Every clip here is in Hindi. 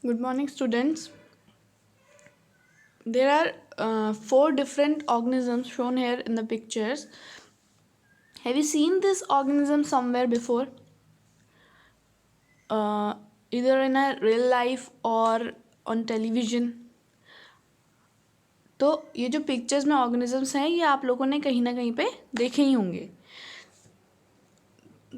Good morning, students. There are four different organisms shown here in the pictures. Have you seen this organism somewhere before? Either in a real life or on television. तो ये जो पिक्चर्स में ऑर्गेनिजम्स हैं ये आप लोगों ने कहीं ना कहीं पे देखे ही होंगे.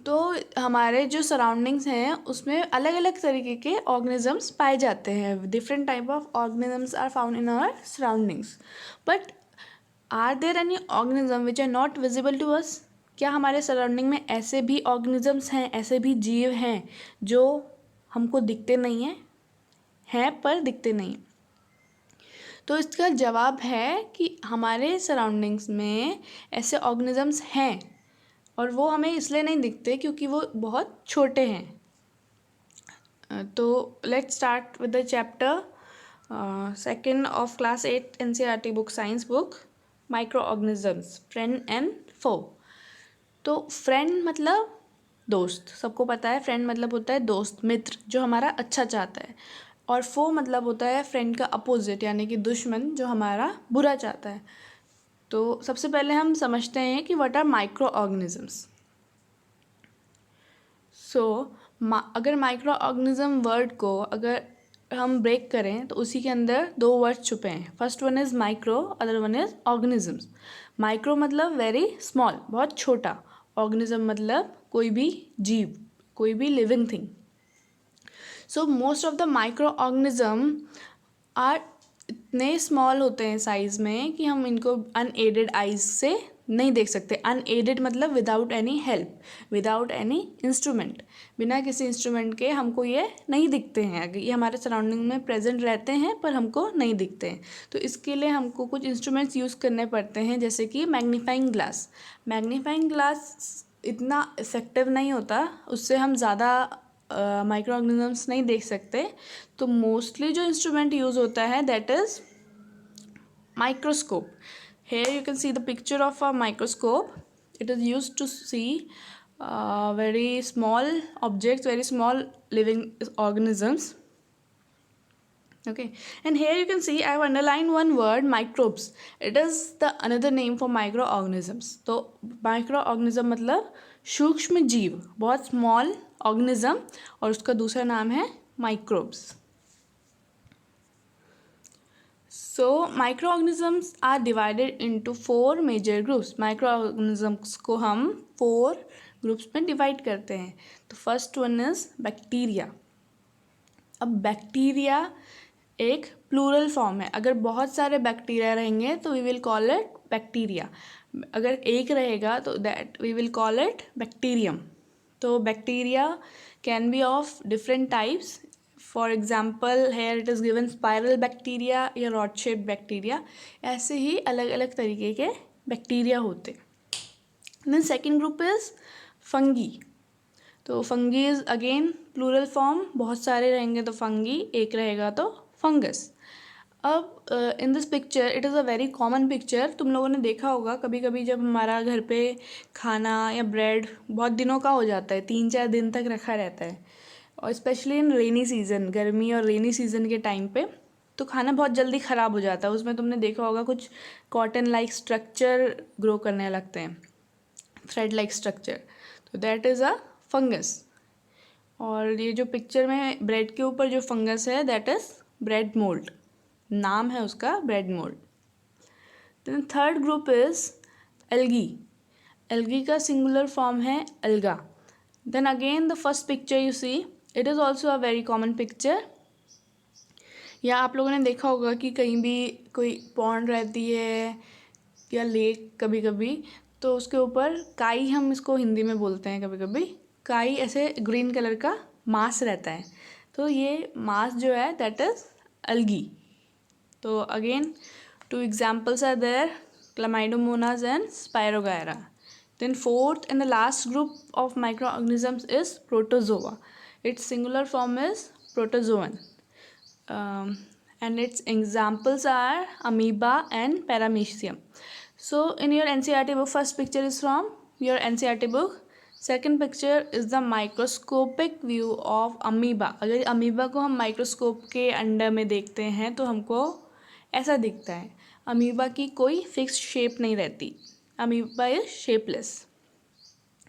तो हमारे जो सराउंडिंग्स हैं उसमें अलग अलग तरीके के ऑर्गेनिजम्स पाए जाते हैं. Different type of organisms are found in our surroundings. But are there any organism which are not visible to us? क्या हमारे सराउंडिंग में ऐसे भी ऑर्गेनिजम्स हैं, ऐसे भी जीव हैं जो हमको दिखते नहीं हैं पर दिखते नहीं? तो इसका जवाब है कि हमारे सराउंडिंग्स में ऐसे ऑर्गेनिजम्स हैं और वो हमें इसलिए नहीं दिखते क्योंकि वो बहुत छोटे हैं. तो let's start with the chapter second of class 8 NCERT book, science book, microorganisms, friend and foe. तो फ्रेंड मतलब दोस्त, सबको पता है. फ्रेंड मतलब होता है दोस्त, मित्र जो हमारा अच्छा चाहता है. और फो मतलब होता है फ्रेंड का अपोजिट, यानी कि दुश्मन जो हमारा बुरा चाहता है. तो सबसे पहले हम समझते हैं कि व्हाट आर माइक्रो ऑर्गेनिजम्स. सो अगर माइक्रो ऑर्गेनिज्म वर्ड को अगर हम ब्रेक करें तो उसी के अंदर दो वर्ड छुपे हैं. First one is micro, other one is organisms. Micro मतलब वेरी स्मॉल, बहुत छोटा. ऑर्गेनिज्म मतलब कोई भी जीव, कोई भी living thing. So most of the micro organism are इतने स्मॉल होते हैं साइज़ में कि हम इनको अनएडेड आइज से नहीं देख सकते. अनएडेड मतलब without any help, without any instrument. बिना किसी इंस्ट्रूमेंट के हमको ये नहीं दिखते हैं. ये हमारे सराउंडिंग में प्रेजेंट रहते हैं पर हमको नहीं दिखते हैं. तो इसके लिए हमको कुछ इंस्ट्रूमेंट्स यूज़ करने पड़ते हैं, जैसे कि मैग्नीफाइंग ग्लास. मैग्नीफाइंग ग्लास इतना इफ़ेक्टिव नहीं होता, उससे हम ज़्यादा माइक्रो ऑर्गेनिजम्स नहीं देख सकते. तो मोस्टली जो इंस्ट्रूमेंट यूज़ होता है that is microscope. Here you can see the picture of a microscope. It is used to see very small objects, very small living organisms. Okay, and here you can see I have underlined one word, microbes. It is the another name for microorganisms. तो microorganism मतलब सूक्ष्म जीव, बहुत small organism, और उसका दूसरा नाम है microbes. So microorganisms are divided into four major groups. Microorganisms को हम four groups में divide करते हैं. तो first one is bacteria. अब बैक्टीरिया एक प्लूरल फॉर्म है. अगर बहुत सारे बैक्टीरिया रहेंगे तो we will call it bacteria. अगर एक रहेगा तो that we will call it bacterium. तो bacteria can be of different types. For example here it is given spiral bacteria या रॉड शेप बैक्टीरिया. ऐसे ही अलग अलग तरीके के बैक्टीरिया होते. Then second group is fungi. तो fungi is again plural form. बहुत सारे रहेंगे तो फंगी, एक रहेगा तो फंगस. अब in this picture it is a very common picture. तुम लोगों ने देखा होगा कभी कभी जब हमारा घर पे खाना या ब्रेड बहुत दिनों का हो जाता है, 3-4 दिन तक रखा रहता है, और स्पेशली इन रेनी सीज़न, गर्मी और रेनी सीज़न के टाइम पे तो खाना बहुत जल्दी ख़राब हो जाता है. उसमें तुमने देखा होगा कुछ कॉटन लाइक स्ट्रक्चर ग्रो करने लगते हैं, थ्रेड लाइक स्ट्रक्चर. तो दैट इज़ अ फंगस. और ये जो पिक्चर में ब्रेड के ऊपर जो फंगस है दैट इज़ ब्रेड मोल्ड. नाम है उसका bread mould. Then third group is algae. Algae का सिंगुलर फॉर्म है alga. Then again the first picture you see, it is also a very common picture. या आप लोगों ने देखा होगा कि कहीं भी कोई पॉन्ड रहती है या लेक कभी कभी, तो उसके ऊपर काई, हम इसको हिंदी में बोलते हैं कभी कभी, काई ऐसे ग्रीन कलर का मास रहता है. तो ये मास जो है दैट इज़ एल्गी. तो again two examples are there, chlamydomonas and spirogyra. Then fourth and the last group of microorganisms is protozoa. Its singular form is protozoan. And its examples are amoeba and paramecium. So in your NCERT book, first picture is from your NCERT book, second picture is the microscopic view of amoeba. अगर अमीबा को हम माइक्रोस्कोप के अंडर में देखते हैं तो हमको ऐसा दिखता है। अमीबा की कोई फिक्स शेप नहीं रहती, amoeba is shapeless.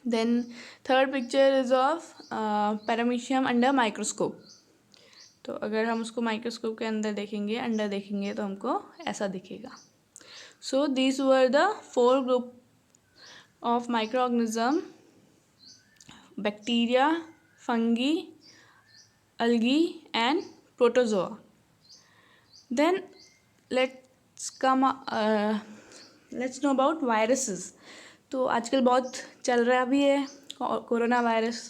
Then third picture is of paramecium under microscope. तो अगर हम उसको माइक्रोस्कोप के अंदर देखेंगे तो हमको ऐसा दिखेगा। So these were the 4 group of micro organism: bacteria, fungi, algae and protozoa. Then let's know about viruses. तो आजकल बहुत चल रहा भी है कोरोना वायरस।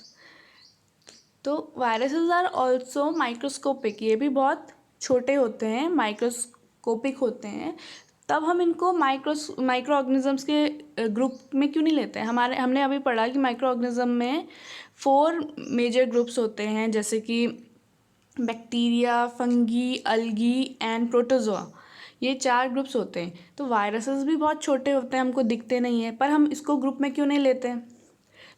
तो वायरसेस आर ऑल्सो माइक्रोस्कोपिक, ये भी बहुत छोटे होते हैं, माइक्रोस्कोपिक होते हैं। तब हम इनको माइक्रो ऑर्गेनिजम्स के ग्रुप में क्यों नहीं लेते हैं? हमने अभी पढ़ा कि माइक्रो ऑर्गेनिज्म में 4 मेजर ग्रुप्स होते हैं, जैसे कि बैक्टीरिया, फंगी, अलगी एंड प्रोटोजोआ। ये 4 ग्रुप्स होते हैं। तो वायरसेस भी बहुत छोटे होते हैं, हमको दिखते नहीं है, पर हम इसको ग्रुप में क्यों नहीं लेते हैं?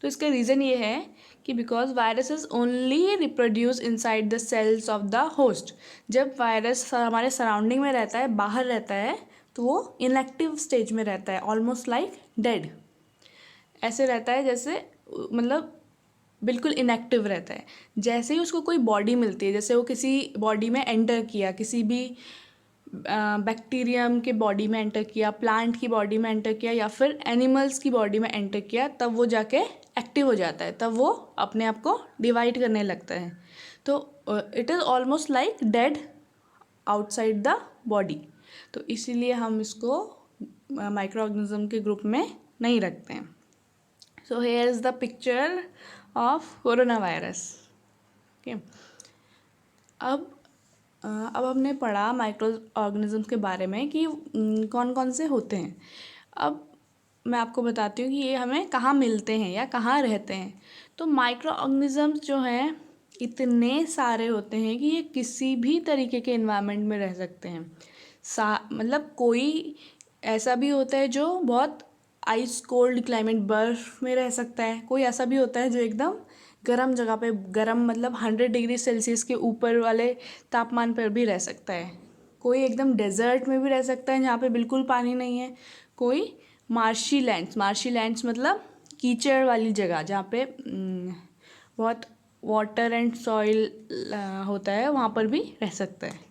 तो इसका रीज़न ये है कि because viruses only reproduce inside the cells of the host. जब वायरस हमारे सराउंडिंग में रहता है, बाहर रहता है, तो वो इनएक्टिव स्टेज में रहता है, ऑलमोस्ट लाइक डेड। ऐसे रहता है जैसे मतलब बिल्कुल इनएक्टिव रहता है। जैसे ही उसको कोई बॉडी मिलती है, जैसे वो किसी बॉडी में एंटर किया, किसी भी बैक्टीरियम के बॉडी में एंटर किया, प्लांट की बॉडी में एंटर किया, या फिर एनिमल्स की बॉडी में एंटर किया, तब वो जाके एक्टिव हो जाता है, तब वो अपने आप को डिवाइड करने लगता है। तो it is almost like dead outside the body. तो इसीलिए हम इसको माइक्रो ऑर्गेनिज्म के ग्रुप में नहीं रखते हैं। So here is the picture of corona virus. Okay, अब हमने पढ़ा माइक्रो ऑर्गेनिज्म के बारे में कि कौन कौन से होते हैं। अब मैं आपको बताती हूँ कि ये हमें कहाँ मिलते हैं या कहाँ रहते हैं। तो माइक्रो ऑर्गेनिज्म्स जो हैं इतने सारे होते हैं कि ये किसी भी तरीके के इन्वायरमेंट में रह सकते हैं। मतलब कोई ऐसा भी होता है जो बहुत आइस कोल्ड क्लाइमेट, बर्फ़ में रह सकता है। कोई ऐसा भी होता है जो एकदम गर्म जगह पे, गर्म मतलब 100 डिग्री सेल्सियस के ऊपर वाले तापमान पर भी रह सकता है। कोई एकदम डेजर्ट में भी रह सकता है जहाँ पे बिल्कुल पानी नहीं है। कोई मार्शी लैंड्स मतलब कीचड़ वाली जगह जहाँ पे बहुत वाटर एंड सॉइल होता है, वहाँ पर भी रह सकता है।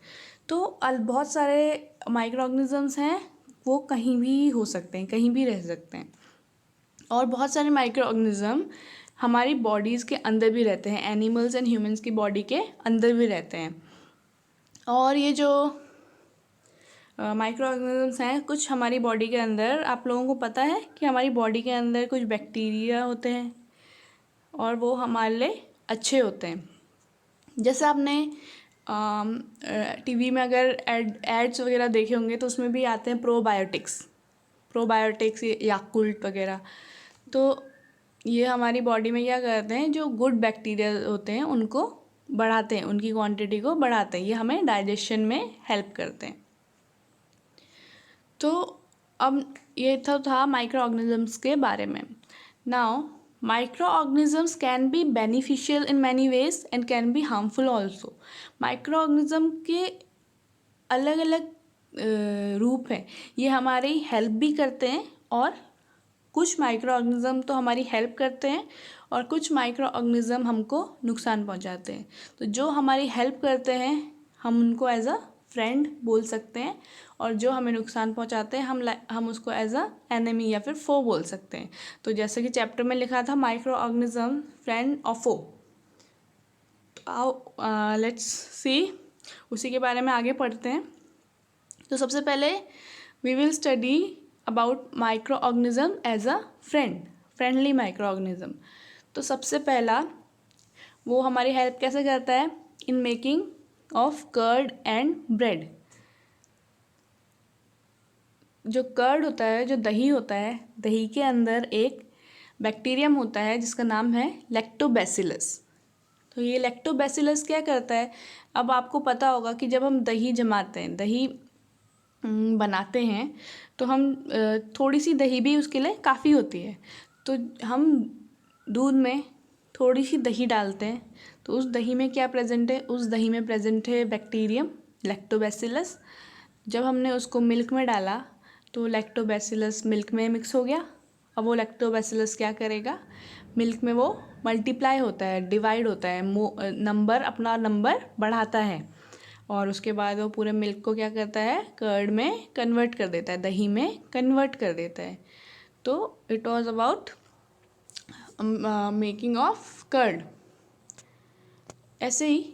तो बहुत सारे माइक्रो ऑर्गेनिजम्स हैं, वो कहीं भी हो सकते हैं, कहीं भी रह सकते हैं। और बहुत सारे माइक्रो ऑर्गेनिज्म हमारी बॉडीज़ के अंदर भी रहते हैं, एनिमल्स एंड ह्यूमंस की बॉडी के अंदर भी रहते हैं। और ये जो माइक्रो ऑर्गेनिजम्स हैं, कुछ हमारी बॉडी के अंदर, आप लोगों को पता है कि हमारी बॉडी के अंदर कुछ बैक्टीरिया होते हैं और वो हमारे लिए अच्छे होते हैं। जैसे आपने टीवी में अगर एड्स वगैरह देखे होंगे तो उसमें भी आते हैं प्रोबायोटिक्स याकुल्ट वगैरह। तो ये हमारी बॉडी में क्या करते हैं, जो गुड बैक्टीरिया होते हैं उनको बढ़ाते हैं, उनकी क्वांटिटी को बढ़ाते हैं। ये हमें डाइजेशन में हेल्प करते हैं। तो अब ये था माइक्रो ऑर्गेनिजम्स के बारे में। Now micro organisms can be beneficial in many ways and can be harmful also. Micro organism के अलग अलग रूप हैं। ये हमारी हेल्प भी करते हैं, और कुछ माइक्रो ऑर्गेनिज्म तो हमारी हेल्प करते हैं और कुछ माइक्रो ऑर्गेनिज्म हमको नुकसान पहुंचाते हैं। तो जो हमारी हेल्प करते हैं हम उनको एज अ फ्रेंड बोल सकते हैं, और जो हमें नुकसान पहुंचाते हैं हम उसको एज अ एनिमी या फिर फो बोल सकते हैं। तो जैसे कि चैप्टर में लिखा था माइक्रो ऑर्गेनिज्म फ्रेंड और फो। तो लेट्स सी, उसी के बारे में आगे पढ़ते हैं। तो सबसे पहले we will study about micro organism as a friendly micro organism. तो सबसे पहला वो हमारी हेल्प कैसे करता है, in making of curd and bread. जो कर्ड होता है, जो दही होता है, दही के अंदर एक बैक्टीरियम होता है जिसका नाम है लैक्टोबैसिलस। तो ये लैक्टोबैसिलस क्या करता है, अब आपको पता होगा कि जब हम दही जमाते हैं, दही बनाते हैं, तो हम थोड़ी सी दही भी उसके लिए काफ़ी होती है। तो हम दूध में थोड़ी सी दही डालते हैं तो उस दही में क्या प्रेजेंट है, उस दही में प्रेजेंट है बैक्टीरियम लैक्टोबैसिलस। जब हमने उसको मिल्क में डाला तो लैक्टोबैसिलस मिल्क में मिक्स हो गया। अब वो लैक्टोबैसिलस क्या करेगा, मिल्क में वो मल्टीप्लाई होता है, डिवाइड होता है, अपना नंबर बढ़ाता है और उसके बाद वो पूरे मिल्क को क्या करता है, कर्ड में कन्वर्ट कर देता है, दही में कन्वर्ट कर देता है। तो it was about making of curd. ऐसे ही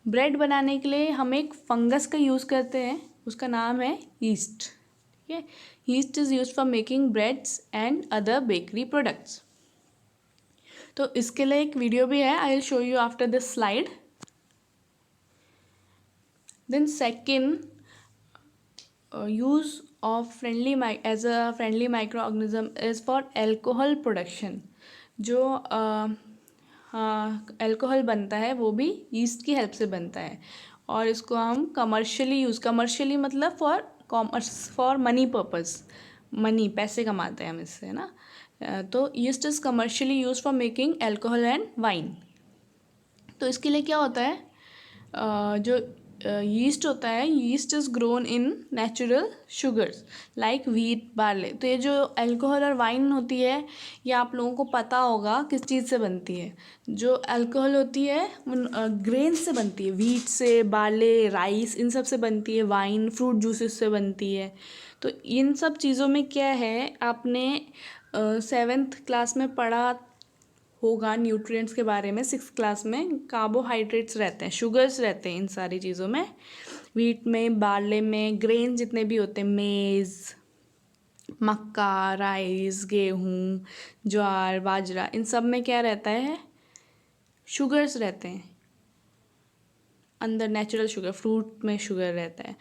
ब्रेड बनाने के लिए हम एक फंगस का यूज़ करते हैं, उसका नाम है यीस्ट। ठीक है, yeast is use for making breads and other bakery products. तो इसके लिए एक वीडियो भी है, I will show you after this slide. Then second use of as a friendly microorganism is for alcohol production। जो अल्कोहल बनता है वो भी ईस्ट की हेल्प से बनता है और इसको हम कमर्शियली मतलब फॉर मनी पर्पस, मनी पैसे कमाते हैं हम इससे, है ना। तो east is commercially use for making alcohol and wine. तो इसके लिए क्या होता है, जो यीस्ट होता है, yeast is grown in natural sugars like wheat, barley. तो ये जो अल्कोहल और वाइन होती है ये आप लोगों को पता होगा किस चीज़ से बनती है। जो अल्कोहल होती है ग्रेन से बनती है, व्हीट से, बार्ले, राइस, इन सब से बनती है। वाइन फ्रूट जूसेस से बनती है। तो इन सब चीज़ों में क्या है, आपने 7th क्लास में पढ़ा होगा न्यूट्रिएंट्स के बारे में। 6th क्लास में कार्बोहाइड्रेट्स रहते हैं, शुगर्स रहते हैं इन सारी चीज़ों में, व्हीट में, बार्ले में, ग्रेन जितने भी होते हैं, मेज़, मक्का, राइस, गेहूँ, ज्वार, बाजरा, इन सब में क्या रहता है, शुगर्स रहते हैं अंदर, नेचुरल शुगर, फ्रूट में शुगर रहता है।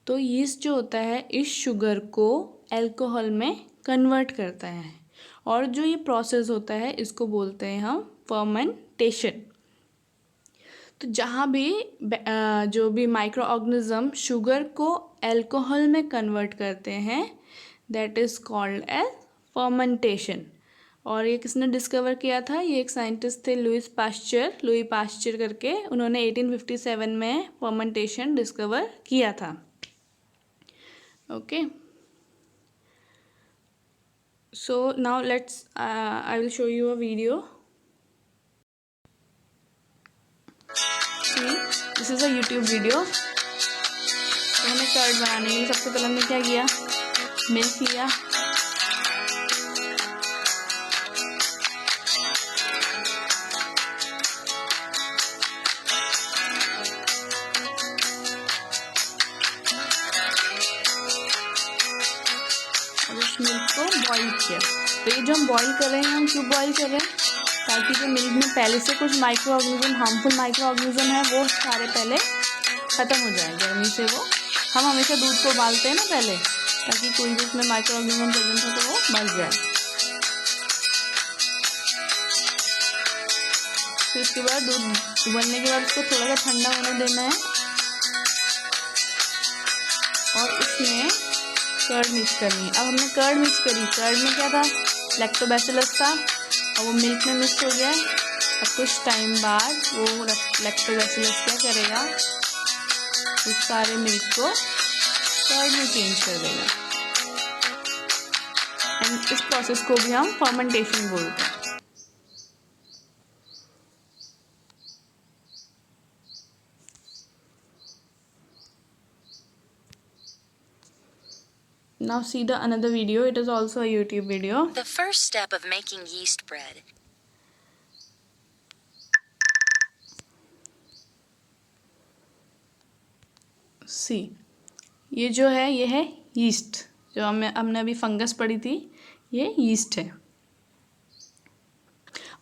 तो यीस्ट जो होता है इस शुगर को अल्कोहल में कन्वर्ट करता है और जो ये प्रोसेस होता है इसको बोलते हैं हम फर्मेंटेशन। तो जहाँ भी जो भी माइक्रो ऑर्गेनिज्म शुगर को अल्कोहल में कन्वर्ट करते हैं that is called as fermentation. और ये किसने डिस्कवर किया था, ये एक साइंटिस्ट थे लुई पाश्चर करके, उन्होंने 1857 में फर्मेंटेशन डिस्कवर किया था। Okay, so now I will show you a video. See, this is a YouTube video। तो हमें कर्ड बनाने के लिए सबसे पहले हमने क्या किया, मिल्क लिया, और इस मिल्क को बॉईल किया। तो ये जो हम बॉईल कर रहे हैं, हम क्यों बॉईल कर रहे हैं, ताकि जो मिल्क में पहले से कुछ micro organism, harmful micro organism है, वो सारे पहले ख़त्म हो जाए गर्मी से। वो हम हमेशा दूध को उबालते हैं ना पहले, ताकि कोई भी उसमें माइक्रो ऑर्गेनिज्म प्रेजेंट हो तो वो मर जाए। फिर इसके बाद दूध उबलने के बाद उसको थोड़ा सा ठंडा होने देना है और उसमें कर्ड मिक्स करनी है। अब हमने कर्ड मिक्स करी, कर्ड में क्या था, लैक्टोबैसिलस था और वो मिल्क में मिक्स हो गया। अब कुछ टाइम बाद वो लैक्टोबैसिलस क्या करेगा, उस सारे मिल्क को कर्ड में चेंज कर देगा एंड इस प्रोसेस को भी हम फर्मेंटेशन बोलते हैं। Now see the another video. It is also a YouTube video. The first step of making yeast bread. See, ये जो है ये है यीस्ट, जो हमने अभी फंगस पढ़ी थी, ये यीस्ट है।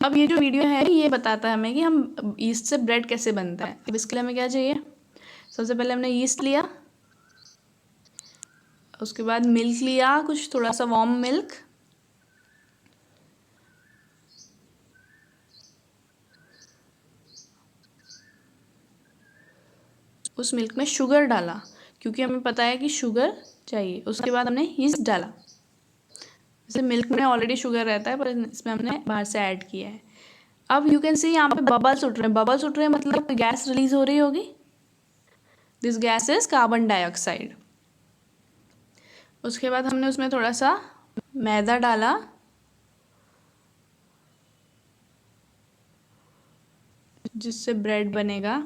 अब ये जो वीडियो है ये बताता है हमें कि हम यीस्ट से ब्रेड कैसे बनता है। अब इसके लिए हमें क्या चाहिए, सबसे पहले हमने यीस्ट लिया, उसके बाद मिल्क लिया, कुछ थोड़ा सा वार्म मिल्क, उस मिल्क में शुगर डाला क्योंकि हमें पता है कि शुगर चाहिए। उसके बाद हमने यीस्ट डाला, जैसे मिल्क में ऑलरेडी शुगर रहता है पर इसमें हमने बाहर से ऐड किया है। अब यू कैन सी यहाँ पे बबल्स उठ रहे हैं, बबल्स उठ रहे हैं मतलब गैस रिलीज हो रही होगी। This gas is carbon dioxide. उसके बाद हमने उसमें थोड़ा सा मैदा डाला, जिससे ब्रेड बनेगा।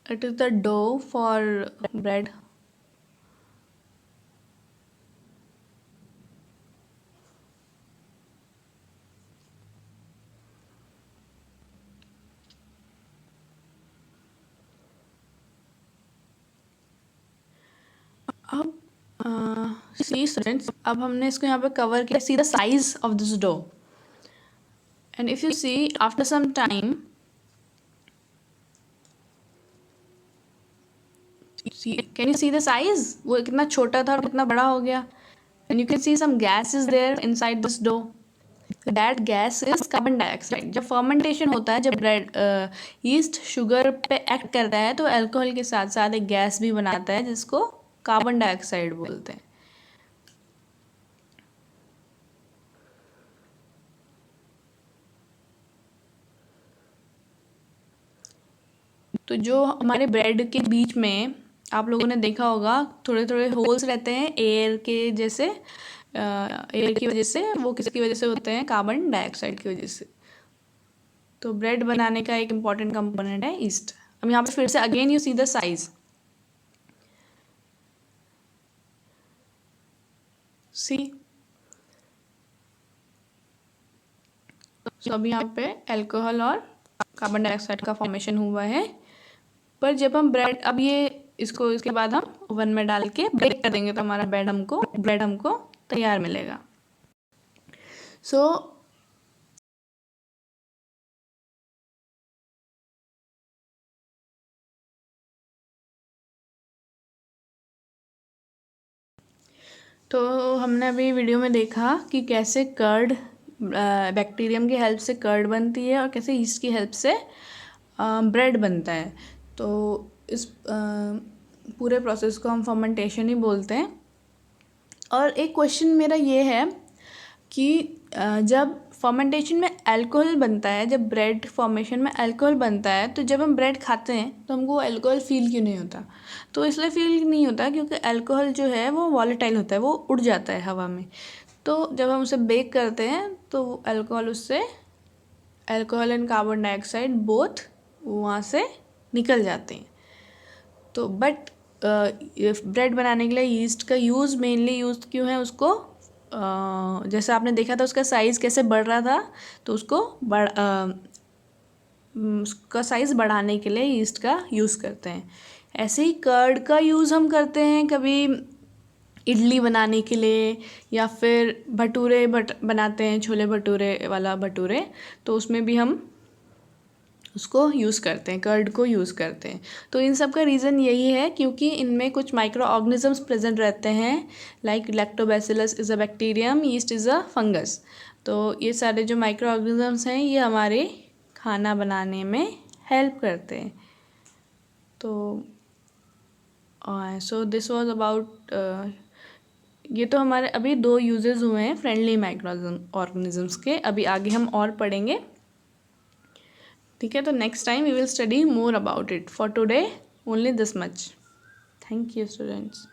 It is the dough for bread. अब सी स्टूडेंट्स, अब हमने इसको यहाँ पे कवर किया। See the size of this dough and if you see after some time, can you see the size, वो कितना छोटा था और कितना बड़ा हो गया। And you can see some gas is there inside this dough, that gas is carbon dioxide. जब फर्मेंटेशन होता है, जब ब्रेड ईस्ट शुगर पे एक्ट करता है तो अल्कोहल के साथ साथ एक गैस भी बनाता है जिसको कार्बन डाइऑक्साइड बोलते हैं। तो जो हमारे ब्रेड के बीच में आप लोगों ने देखा होगा थोड़े थोड़े होल्स रहते हैं एयर के जैसे, एयर की वजह से, वो किसकी वजह से होते हैं, कार्बन डाइऑक्साइड की वजह से। तो ब्रेड बनाने का एक इम्पॉर्टेंट कंपोनेंट है ईस्ट। अब यहाँ पे फिर से again you see the size, see. तो अभी यहाँ पे अल्कोहल और कार्बन डाइऑक्साइड का फॉर्मेशन हुआ है। पर जब हम ब्रेड, अब ये इसको इसके बाद हम ओवन में डाल के बेक कर देंगे तो हमारा ब्रेड हमको तैयार मिलेगा। सो तो हमने अभी वीडियो में देखा कि कैसे कर्ड, बैक्टीरियम की हेल्प से कर्ड बनती है और कैसे ईस्ट की हेल्प से ब्रेड बनता है। तो इस पूरे प्रोसेस को हम फर्मेंटेशन ही बोलते हैं। और एक क्वेश्चन मेरा ये है कि जब फर्मेंटेशन में अल्कोहल बनता है, जब ब्रेड फॉर्मेशन में अल्कोहल बनता है, तो जब हम ब्रेड खाते हैं तो हमको अल्कोहल फील क्यों नहीं होता। तो इसलिए फील नहीं होता क्योंकि अल्कोहल जो है वो वॉलेटाइल होता है, वो उड़ जाता है हवा में। तो जब हम उसे बेक करते हैं तो अल्कोहल उससे, alcohol and carbon dioxide both वहाँ से निकल जाते हैं। तो बट ब्रेड बनाने के लिए ईस्ट का यूज़ मेनली यूज़ क्यों है, उसको जैसे आपने देखा था उसका साइज़ कैसे बढ़ रहा था, तो उसको उसका साइज़ बढ़ाने के लिए ईस्ट का यूज़ करते हैं। ऐसे ही कर्ड का यूज़ हम करते हैं कभी इडली बनाने के लिए, या फिर भटूरे बनाते हैं, छोले भटूरे वाला भटूरे, तो उसमें भी हम उसको यूज़ करते हैं, कर्ड को यूज़ करते हैं। तो इन सब का रीज़न यही है क्योंकि इनमें कुछ माइक्रो ऑर्गेनिजम्स प्रेजेंट रहते हैं, like lactobacillus is a bacterium, east is a fungus. तो ये सारे जो माइक्रो ऑर्गेनिजम्स हैं ये हमारे खाना बनाने में हेल्प करते हैं। तो सो दिस वाज अबाउट, ये तो हमारे अभी 2 यूजेस हुए हैं फ्रेंडली माइक्रो ऑर्गेनिजम्स के। अभी आगे हम और पढ़ेंगे, ठीक है। तो next time we will study more about it. For today only this much. Thank you students.